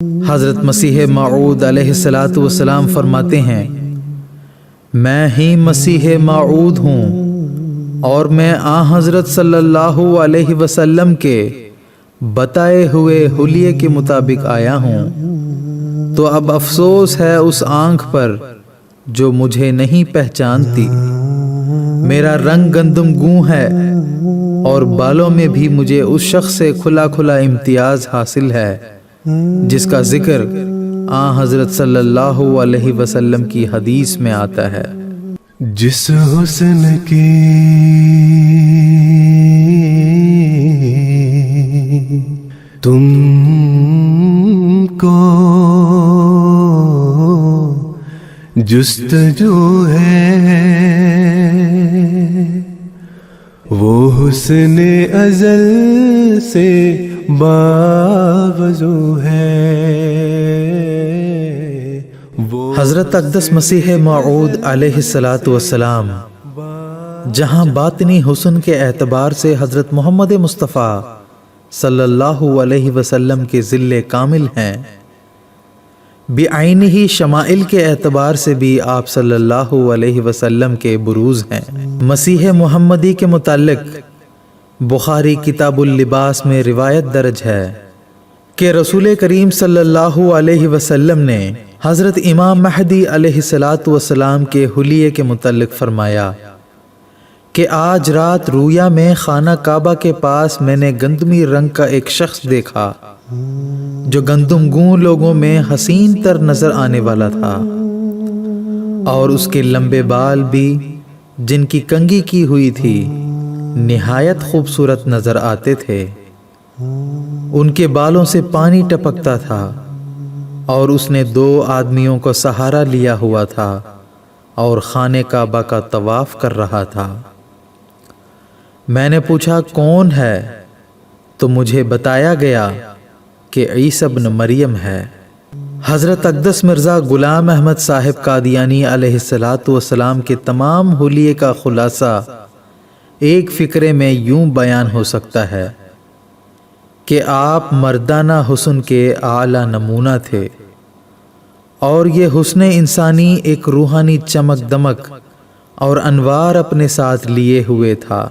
حضرت مسیح موعود علیہ الصلاۃ والسلام فرماتے ہیں، میں ہی مسیح موعود ہوں اور میں حضرت صلی اللہ علیہ وسلم کے بتائے ہوئے حلیے کے مطابق آیا ہوں، تو اب افسوس ہے اس آنکھ پر جو مجھے نہیں پہچانتی۔ میرا رنگ گندم گوں ہے اور بالوں میں بھی مجھے اس شخص سے کھلا کھلا امتیاز حاصل ہے جس کا ذکر حضرت صلی اللہ علیہ وسلم کی حدیث میں آتا ہے۔ جس حسن کی تم کو جستجو ہے وہ حسن ازل سے باوضو ہے۔ حضرت اقدس مسیح موعود علیہ الصلاۃ والسلام جہاں باطنی حسن کے اعتبار سے حضرت محمد مصطفیٰ صلی اللہ علیہ وسلم کے ظل کامل ہیں، بعینہ ہی شمائل کے اعتبار سے بھی آپ صلی اللہ علیہ وسلم کے بروز ہیں۔ مسیح محمدی کے متعلق بخاری کتاب اللباس میں روایت درج ہے کہ رسول کریم صلی اللہ علیہ وسلم نے حضرت امام مہدی علیہ الصلاۃ والسلام کے حلیے کے متعلق فرمایا کہ آج رات رویا میں خانہ کعبہ کے پاس میں نے گندمی رنگ کا ایک شخص دیکھا جو گندم گوں لوگوں میں حسین تر نظر آنے والا تھا، اور اس کے لمبے بال بھی جن کی کنگھی کی ہوئی تھی نہایت خوبصورت نظر آتے تھے۔ ان کے بالوں سے پانی ٹپکتا تھا اور اس نے 2 آدمیوں کو سہارا لیا ہوا تھا اور خانہ کعبہ کا طواف کر رہا تھا۔ میں نے پوچھا کون ہے تو مجھے بتایا گیا کہ عیسیٰ ابن مریم ہے۔ حضرت اقدس مرزا غلام احمد صاحب قادیانی علیہ الصلاۃ والسلام کے تمام حلیے کا خلاصہ ایک فقرے میں یوں بیان ہو سکتا ہے کہ آپ مردانہ حسن کے اعلیٰ نمونہ تھے، اور یہ حسن انسانی ایک روحانی چمک دمک اور انوار اپنے ساتھ لیے ہوئے تھا۔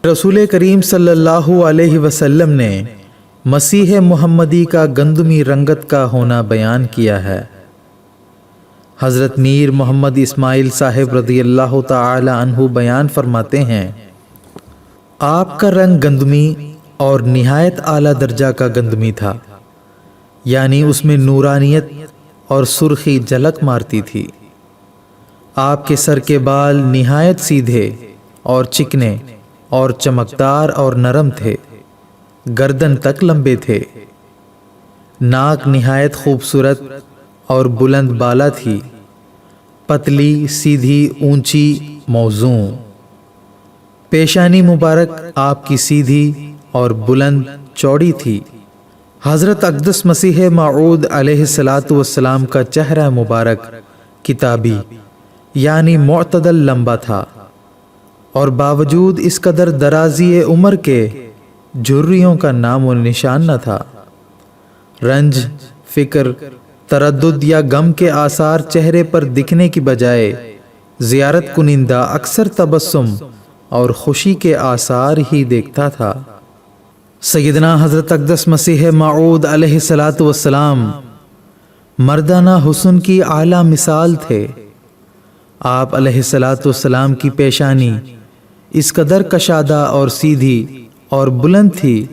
رسول کریم صلی اللہ علیہ وسلم نے مسیح محمدی کا گندمی رنگت کا ہونا بیان کیا ہے۔ حضرت میر محمد اسماعیل صاحب رضی اللہ تعالی عنہ بیان فرماتے ہیں، آپ کا رنگ گندمی اور نہایت اعلیٰ درجہ کا گندمی تھا، یعنی اس میں نورانیت اور سرخی جھلک مارتی تھی۔ آپ کے سر کے بال نہایت سیدھے اور چکنے اور چمکدار اور نرم تھے، گردن تک لمبے تھے۔ ناک نہایت خوبصورت اور بلند بالا تھی، پتلی سیدھی اونچی موزوں۔ پیشانی مبارک آپ کی سیدھی اور بلند چوڑی تھی۔ حضرت اقدس مسیح موعود علیہ الصلاۃ والسلام کا چہرہ مبارک کتابی یعنی معتدل لمبا تھا، اور باوجود اس قدر درازی عمر کے جھریوں کا نام و نشان نہ تھا۔ رنج، فکر، تردد یا غم کے آثار چہرے پر دکھنے کی بجائے زیارت کنندہ اکثر تبسم اور خوشی کے آثار ہی دیکھتا تھا۔ سیدنا حضرت اقدس مسیح موعود علیہ الصلاۃ والسلام مردانہ حسن کی اعلیٰ مثال تھے۔ آپ علیہ الصلاۃ والسلام کی پیشانی اس قدر کشادہ اور سیدھی اور بلند تھی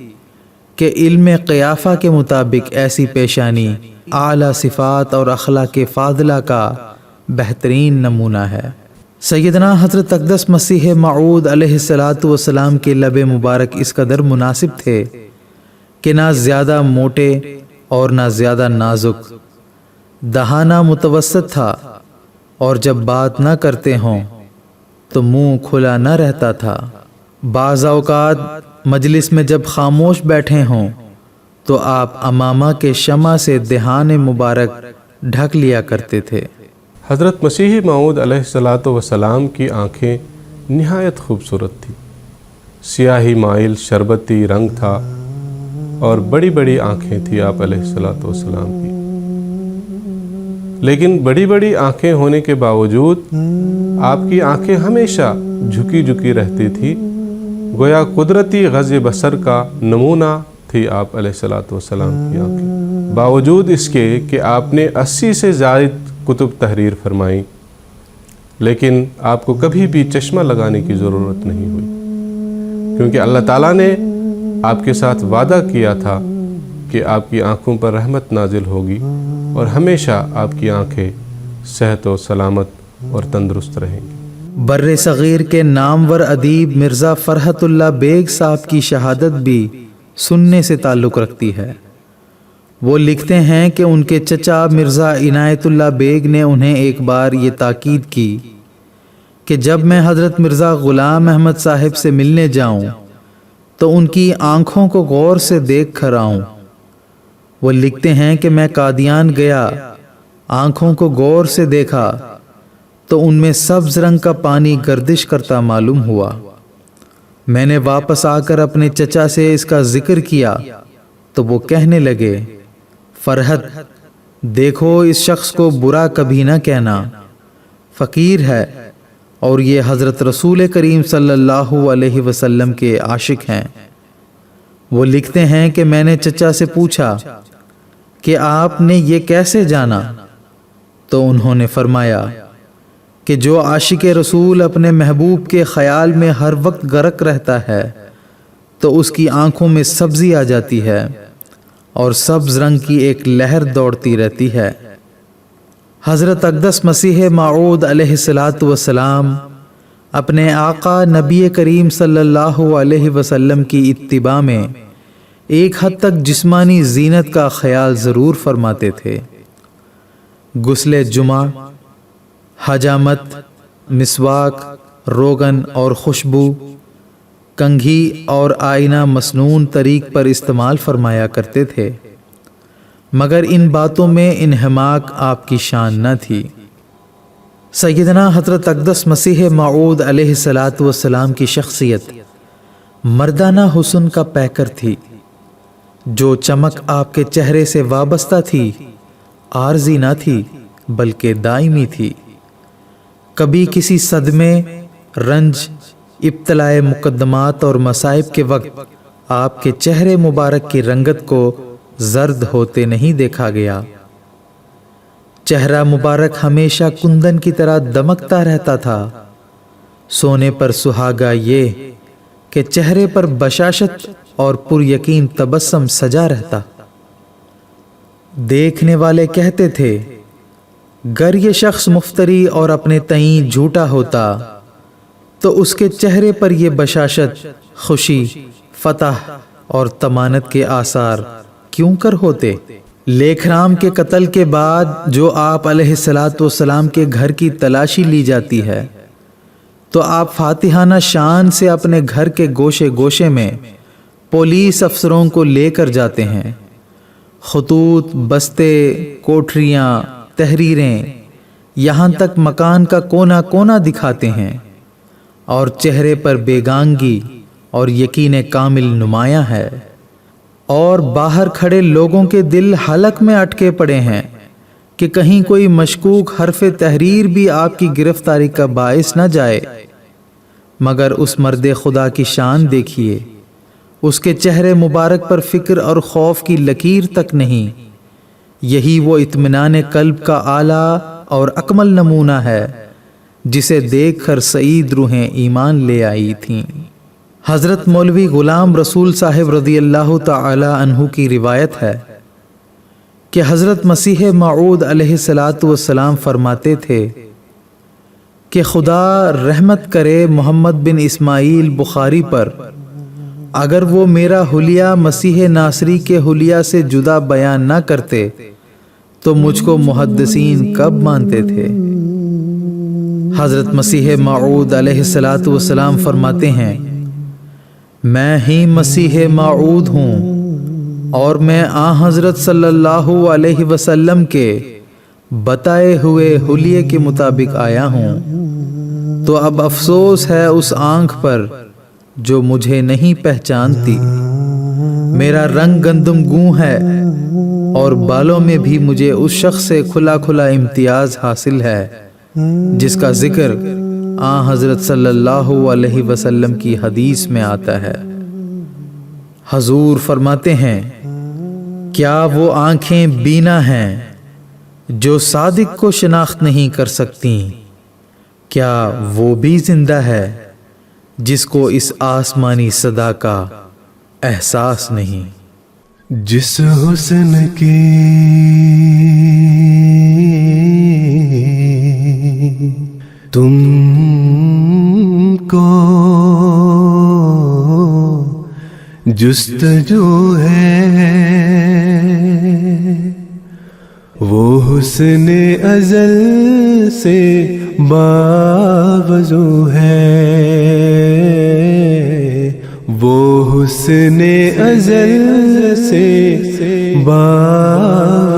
کہ علم قیافہ کے مطابق ایسی پیشانی اعلیٰ صفات اور اخلاق فاضلہ کا بہترین نمونہ ہے۔ سیدنا حضرت اقدس مسیح موعود علیہ الصلاۃ والسلام کے لب مبارک اس قدر مناسب تھے کہ نہ زیادہ موٹے اور نہ زیادہ نازک، دہانہ متوسط تھا، اور جب بات نہ کرتے ہوں تو منہ کھلا نہ رہتا تھا۔ بعض اوقات مجلس میں جب خاموش بیٹھے ہوں تو آپ امامہ کے شمع سے دہان مبارک ڈھک لیا کرتے تھے۔ حضرت مسیح موعود علیہ الصلاۃ والسلام کی آنکھیں نہایت خوبصورت تھیں، سیاہی مائل شربتی رنگ تھا، اور بڑی بڑی آنکھیں تھیں آپ علیہ السلام کی، لیکن بڑی بڑی آنکھیں ہونے کے باوجود آپ کی آنکھیں ہمیشہ جھکی جھکی رہتی تھی، گویا قدرتی غض بصر کا نمونہ تھی آپ علیہ السلام کی آنکھیں، باوجود اس کے کہ آپ نے 80 سے زائد کتب تحریر فرمائیں، لیکن آپ کو کبھی بھی چشمہ لگانے کی ضرورت نہیں ہوئی، کیونکہ اللہ تعالیٰ نے آپ کے ساتھ وعدہ کیا تھا کہ آپ کی آنکھوں پر رحمت نازل ہوگی اور ہمیشہ آپ کی آنکھیں صحت و سلامت اور تندرست رہیں گی۔ بر صغیر کے نامور ادیب مرزا فرحت اللہ بیگ صاحب کی شہادت بھی سننے سے تعلق رکھتی ہے۔ وہ لکھتے ہیں کہ ان کے چچا مرزا عنایت اللہ بیگ نے انہیں ایک بار یہ تاکید کی کہ جب میں حضرت مرزا غلام احمد صاحب سے ملنے جاؤں تو ان کی آنکھوں کو غور سے دیکھ کر آؤں۔ وہ لکھتے ہیں کہ میں قادیان گیا، آنکھوں کو غور سے دیکھا تو ان میں سبز رنگ کا پانی گردش کرتا معلوم ہوا۔ میں نے واپس آ کر اپنے چچا سے اس کا ذکر کیا تو وہ کہنے لگے، فرحت دیکھو اس شخص کو برا کبھی نہ کہنا، فقیر ہے اور یہ حضرت رسول کریم صلی اللہ علیہ وسلم کے عاشق ہیں۔ وہ لکھتے ہیں کہ میں نے چچا سے پوچھا کہ آپ نے یہ کیسے جانا؟ تو انہوں نے فرمایا کہ جو عاشق رسول اپنے محبوب کے خیال میں ہر وقت غرق رہتا ہے تو اس کی آنکھوں میں سبزی آ جاتی ہے اور سبز رنگ کی ایک لہر دوڑتی رہتی ہے۔ حضرت اقدس مسیح موعود علیہ السلام اپنے آقا نبی کریم صلی اللہ علیہ وسلم کی اتباع میں ایک حد تک جسمانی زینت کا خیال ضرور فرماتے تھے۔ غسل جمعہ، حجامت، مسواک، روغن اور خوشبو، کنگھی اور آئینہ مسنون طریق پر استعمال فرمایا کرتے تھے، مگر ان باتوں میں انہماک آپ کی شان نہ تھی۔ سیدنا حضرت اقدس مسیح موعود علیہ السلام کی شخصیت مردانہ حسن کا پیکر تھی۔ جو چمک آپ کے چہرے سے وابستہ تھی عارضی نہ تھی بلکہ دائمی تھی۔ کبھی کسی صدمے، رنج، ابتلاء مقدمات اور مصائب کے وقت آپ کے چہرے مبارک کی رنگت کو زرد ہوتے نہیں دیکھا گیا۔ چہرہ مبارک ہمیشہ کندن کی طرح دمکتا رہتا تھا۔ سونے پر سہاگا یہ کہ چہرے پر بشاشت اور پر یقین تبسم سجا رہتا۔ دیکھنے والے کہتے تھے گر یہ شخص مفتری اور اپنے تئیں جھوٹا ہوتا تو اس کے چہرے پر یہ بشاشت، خوشی، فتح اور تمانت کے آثار کیوں کر ہوتے؟ لیکھرام کے قتل کے بعد جو آپ علیہ السلام کے گھر کی تلاشی لی جاتی ہے تو آپ فاتحانہ شان سے اپنے گھر کے گوشے گوشے میں پولیس افسروں کو لے کر جاتے ہیں۔ خطوط، بستے، کوٹھریاں، تحریریں، یہاں تک مکان کا کونا کونا دکھاتے ہیں، اور چہرے پر بیگانگی اور یقین کامل نمایاں ہے، اور باہر کھڑے لوگوں کے دل حلق میں اٹکے پڑے ہیں کہ کہیں کوئی مشکوک حرف تحریر بھی آپ کی گرفتاری کا باعث نہ جائے۔ مگر اس مرد خدا کی شان دیکھیے، اس کے چہرے مبارک پر فکر اور خوف کی لکیر تک نہیں۔ یہی وہ اطمینان قلب کا اعلیٰ اور اکمل نمونہ ہے جسے دیکھ کر سعید روحیں ایمان لے آئی تھیں۔ حضرت مولوی غلام رسول صاحب رضی اللہ تعالی عنہ کی روایت ہے کہ حضرت مسیح موعود علیہ السلام فرماتے تھے کہ خدا رحمت کرے محمد بن اسماعیل بخاری پر، اگر وہ میرا حلیہ مسیح ناصری کے حلیہ سے جدا بیان نہ کرتے تو مجھ کو محدثین کب مانتے تھے۔ حضرت مسیح موعود علیہ السلام فرماتے ہیں میں ہی مسیح موعود ہوں اور میں حضرت صلی اللہ علیہ وسلم کے بتائے ہوئے حلیے کے مطابق آیا ہوں، تو اب افسوس ہے اس آنکھ پر جو مجھے نہیں پہچانتی۔ میرا رنگ گندم گوں ہے اور بالوں میں بھی مجھے اس شخص سے کھلا کھلا امتیاز حاصل ہے جس کا ذکر حضرت صلی اللہ علیہ وسلم کی حدیث میں آتا ہے۔ حضور فرماتے ہیں، کیا وہ آنکھیں بینا ہیں جو صادق کو شناخت نہیں کر سکتی؟ کیا وہ بھی زندہ ہے جس کو اس آسمانی صدا کا احساس نہیں؟ جس حسن کی تم کو جستجو ہے وہ حسن ازل سے باوضو ہے، وہ حسن ازل سے باوضو